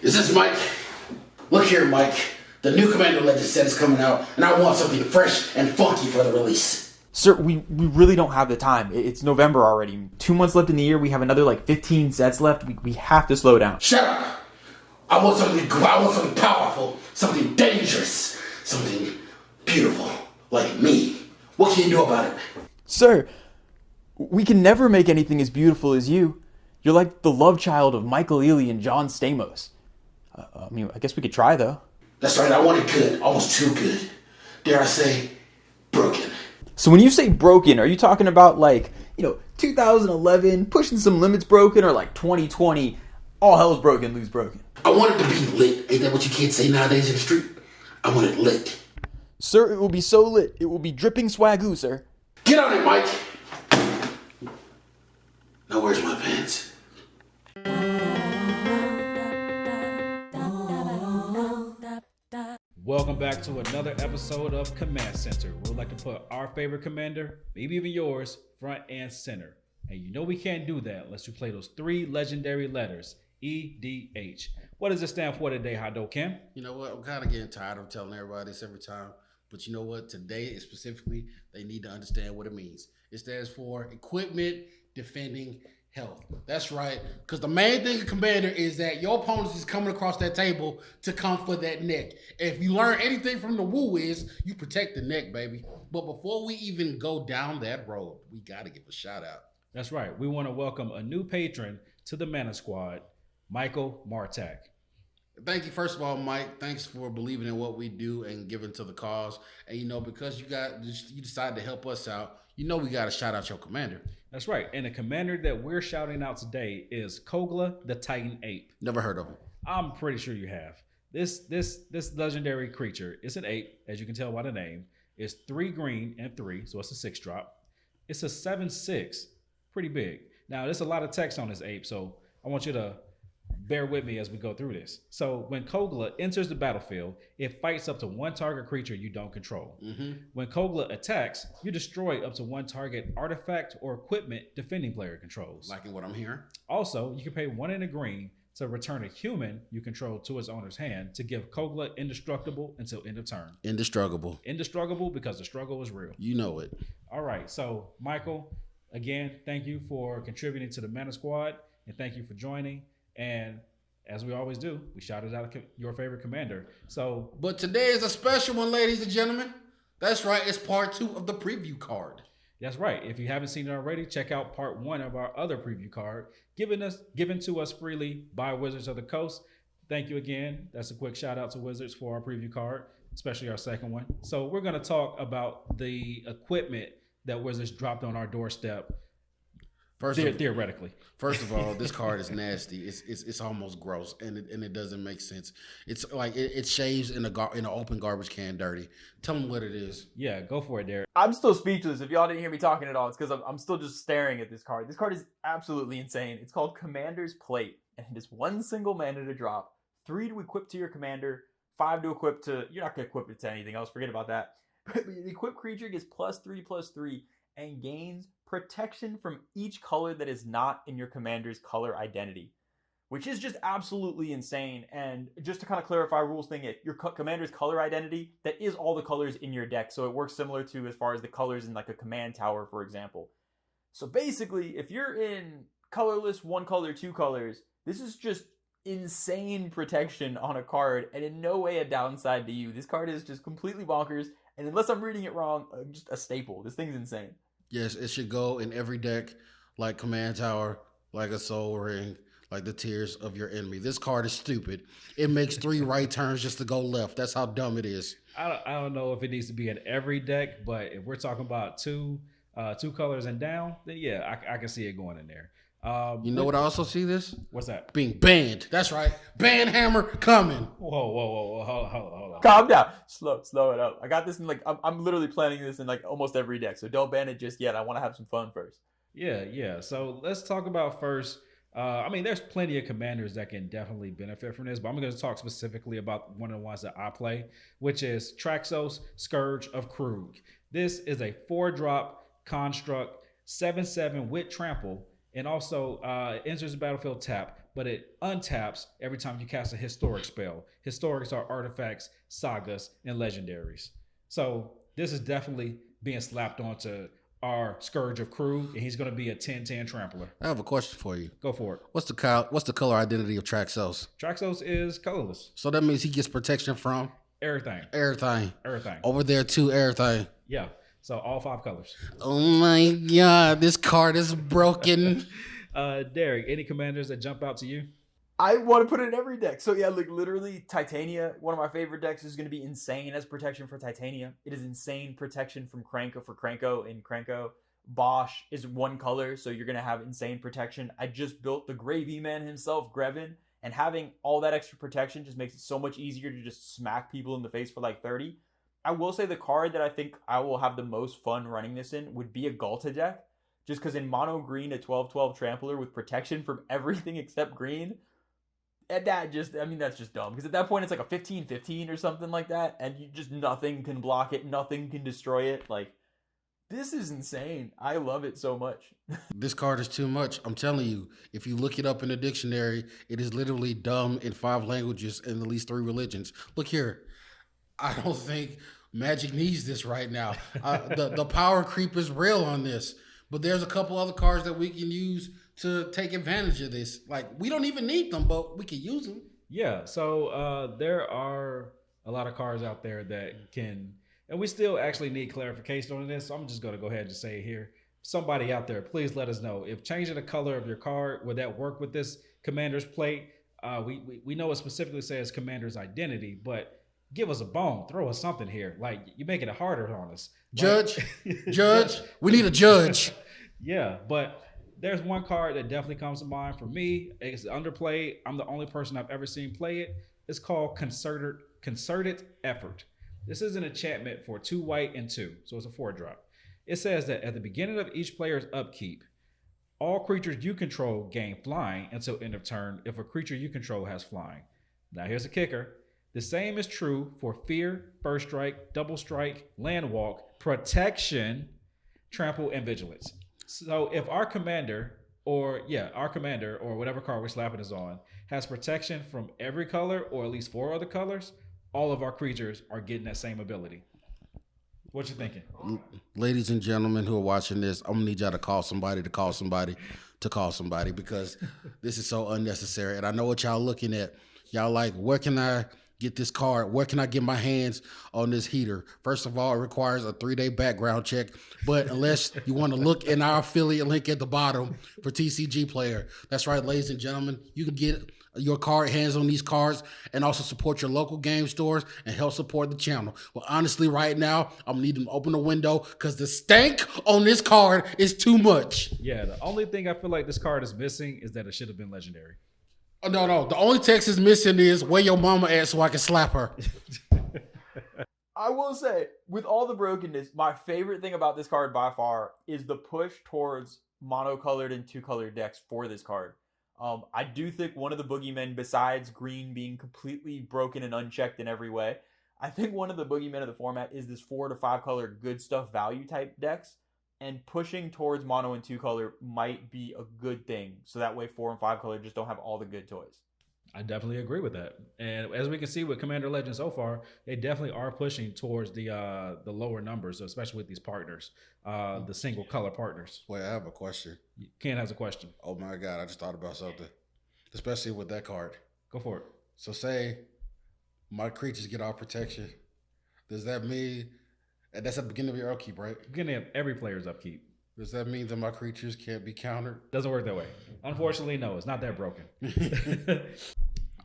Is this Mike? Look here, Mike. The new Commander Legend set is coming out, and I want something fresh and funky for the release. Sir, we really don't have the time. It's November already. 2 months left in the year. We have another like 15 sets left. We have to slow down. Shut up! I want something powerful, something dangerous, something beautiful, like me. What can you do about it? Sir, we can never make anything as beautiful as you. You're like the love child of Michael Ealy and John Stamos. I guess we could try, though. That's right, I want it good, almost too good. Dare I say, broken. So when you say broken, are you talking about 2011, pushing some limits broken, or like 2020, all hell's broken, loose broken? I want it to be lit. Ain't that what you kids say nowadays in the street? I want it lit. Sir, it will be so lit. It will be dripping swagoo, sir. Get on it, Mike. Now where's my pants? Welcome back to another episode of Command Center. We would like to put our favorite commander, maybe even yours, front and center. And you know we can't do that unless you play those 3 legendary letters, EDH. What does it stand for today, Hado Kim? You know what? I'm kind of getting tired of telling everybody this every time. But you know what? Today, specifically, they need to understand what it means. It stands for Equipment Defending Health. That's right. Because the main thing of Commander is that your opponent is coming across that table to come for that neck. If you learn anything from the woo is, you protect the neck, baby. But before we even go down that road, we got to give a shout out. That's right. We want to welcome a new patron to the Mana Squad, Michael Martak. Thank you, first of all, Mike. Thanks for believing in what we do and giving to the cause. And because you decided to help us out, we got to shout out your commander. That's right. And the commander that we're shouting out today is Kogla the Titan Ape. Never heard of him. I'm pretty sure you have. This legendary creature is an ape, as you can tell by the name. It's 3 green and 3, so it's a 6-drop. It's a 7/6, pretty big. Now, there's a lot of text on this ape, so I want you to bear with me as we go through this. So when Kogla enters the battlefield, it fights up to 1 target creature you don't control. When Kogla attacks, you destroy up to 1 target artifact or equipment defending player controls. Liking what I'm hearing. Also, you can pay 1 in a green to return a human you control to its owner's hand to give Kogla indestructible until end of turn. Indestructible. Indestructible because the struggle is real. You know it. All right. So, Michael, again, thank you for contributing to the Mana Squad, and thank you for joining. And as we always do, we shouted out your favorite commander. But today is a special one, ladies and gentlemen. That's right. It's part 2 of the preview card. That's right. If you haven't seen it already, check out part 1 of our other preview card, given to us freely by Wizards of the Coast. Thank you again. That's a quick shout out to Wizards for our preview card, especially our second one. So we're going to talk about the equipment that Wizards dropped on our doorstep. Theoretically. First of all, this card is nasty. It's almost gross, and it doesn't make sense. It's like it shaves in an open garbage can dirty. Tell them what it is. Yeah, go for it, Derek. I'm still speechless. If y'all didn't hear me talking at all, it's because I'm still just staring at this card. This card is absolutely insane. It's called Commander's Plate, and it is 1 single mana to drop, 3 to equip to your commander, 5 to equip to... You're not going to equip it to anything else. Forget about that. But the equipped creature gets +3/+3 and gains protection from each color that is not in your commander's color identity, which is just absolutely insane. And just to kind of clarify rules thing, your commander's color identity, that is all the colors in your deck. So it works similar to as far as the colors in like a command tower, for example. So basically, if you're in colorless, 1 color, 2 colors, this is just insane protection on a card and in no way a downside to you. This card is just completely bonkers. And unless I'm reading it wrong, just a staple. This thing's insane. Yes, it should go in every deck, like Command Tower, like a Soul Ring, like the Tears of Your Enemy. This card is stupid. It makes 3 right turns just to go left. That's how dumb it is. I don't know if it needs to be in every deck, but if we're talking about 2 colors and down, then yeah, I can see it going in there. You know what I also see this? What's that? Being banned. That's right. Ban hammer coming. Whoa. Hold on. Calm down. Slow it up. I got this in I'm literally planning this in almost every deck. So don't ban it just yet. I want to have some fun first. Yeah. So let's talk about first. There's plenty of commanders that can definitely benefit from this, but I'm going to talk specifically about one of the ones that I play, which is Traxos, Scourge of Krug. This is a 4-drop construct, 7/7 with trample. And also enters the battlefield tap, but it untaps every time you cast a historic spell. Historics are artifacts, sagas, and legendaries. So this is definitely being slapped onto our Scourge of Crew, and he's going to be a 10-10 trampler. I have a question for you. Go for it. What's the color identity of Traxos? Traxos is colorless. So that means he gets protection from Everything. everything. Over there too, everything. Yeah. So all 5 colors. Oh my God, this card is broken. Derek, any commanders that jump out to you? I want to put it in every deck. So yeah, like literally Titania, one of my favorite decks, is going to be insane as protection for Titania. It is insane protection from Kranko for Kranko in Kranko. Bosch is 1 color, so you're going to have insane protection. I just built the Gravy Man himself, Grevin, and having all that extra protection just makes it so much easier to just smack people in the face for like 30. I will say the card that I think I will have the most fun running this in would be a Galta deck, just because in mono green, a 12/12 trampler with protection from everything except green. And that's just dumb. Because at that point, it's like a 15/15 or something like that. And you just, nothing can block it. Nothing can destroy it. Like, this is insane. I love it so much. This card is too much. I'm telling you, if you look it up in the dictionary, it is literally dumb in 5 languages and at least 3 religions. Look here. I don't think Magic needs this right now. The power creep is real on this. But there's a couple other cards that we can use to take advantage of this. Like, we don't even need them, but we can use them. Yeah, so there are a lot of cards out there that can, and we still actually need clarification on this, so I'm just going to go ahead and just say it here. Somebody out there, please let us know. If changing the color of your card, would that work with this Commander's plate? We know it specifically says Commander's identity, but give us a bone. Throw us something here. Like, you're making it harder on us. Judge, we need a judge. Yeah, but there's one card that definitely comes to mind for me. It's underplayed. I'm the only person I've ever seen play it. It's called Concerted Effort. This is an enchantment for 2 white and 2, so it's a 4-drop. It says that at the beginning of each player's upkeep, all creatures you control gain flying until end of turn if a creature you control has flying. Now here's the kicker. The same is true for Fear, First Strike, Double Strike, Land Walk, Protection, Trample, and Vigilance. So if our commander or whatever card we're slapping is on has protection from every color or at least 4 other colors, all of our creatures are getting that same ability. What you thinking? Ladies and gentlemen who are watching this, I'm gonna need y'all to call somebody because this is so unnecessary. And I know what y'all looking at. Y'all like, where can I get this card? Where can I get my hands on this heater? First of all, it requires a 3-day background check. But unless you want to look in our affiliate link at the bottom for TCG Player. That's right, ladies and gentlemen. You can get your hands on these cards and also support your local game stores and help support the channel. Well, honestly, right now, I'm needing to open the window because the stank on this card is too much. Yeah, the only thing I feel like this card is missing is that it should have been legendary. Oh, no. The only text is missing is where your mama at so I can slap her. I will say, with all the brokenness, my favorite thing about this card by far is the push towards monocolored and 2-colored decks for this card. I do think one of the boogeymen, besides green being completely broken and unchecked in every way, I think one of the boogeymen of the format is this 4 to 5 color good stuff value type decks. And pushing towards mono and 2-color might be a good thing. So that way 4 and 5 color just don't have all the good toys. I definitely agree with that. And as we can see with Commander Legends so far, they definitely are pushing towards the lower numbers, especially with these partners, the single color partners. Wait, I have a question. Ken has a question. Oh my God, I just thought about something. Especially with that card. Go for it. So say my creatures get all protection. Does that mean, and that's at the beginning of your upkeep, right? Beginning of every player's upkeep. Does that mean that my creatures can't be countered? Doesn't work that way. Unfortunately, no. It's not that broken.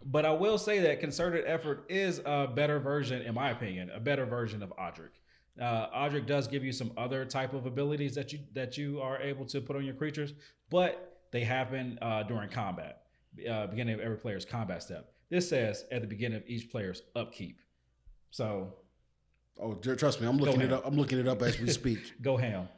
But I will say that Concerted Effort is a better version, in my opinion, a better version of Odric. Odric does give you some other type of abilities that you are able to put on your creatures, but they happen during combat, beginning of every player's combat step. This says at the beginning of each player's upkeep. So, oh, trust me, I'm looking it up. I'm looking it up as we speak. Go ham.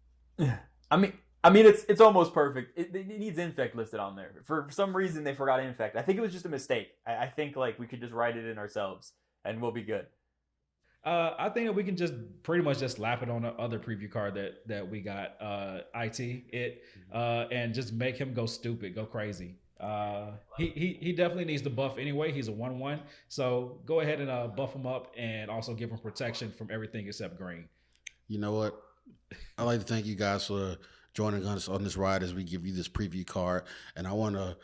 I mean, it's almost perfect. It needs infect listed on there. For some reason, they forgot infect. I think it was just a mistake. I think like we could just write it in ourselves and we'll be good. I think that we can just pretty much just slap it on the other preview card that we got, and just make him go stupid, go crazy. He definitely needs the buff anyway. He's a 1/1, so go ahead and buff him up and also give him protection from everything except green. You know what? I'd like to thank you guys for joining us on this ride as we give you this preview card. And I want to,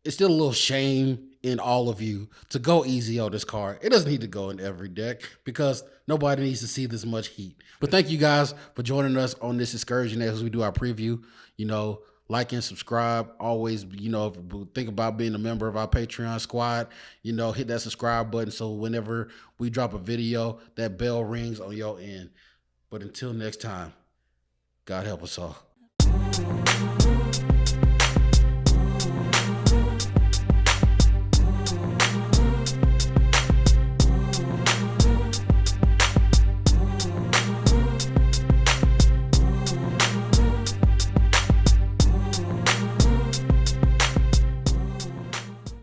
it's still a little shame in all of you to go easy on this card. It doesn't need to go in every deck because nobody needs to see this much heat. But thank you guys for joining us on this excursion as we do our preview. Like and subscribe. Always, think about being a member of our Patreon squad. Hit that subscribe button so whenever we drop a video, that bell rings on your end. But until next time, God help us all.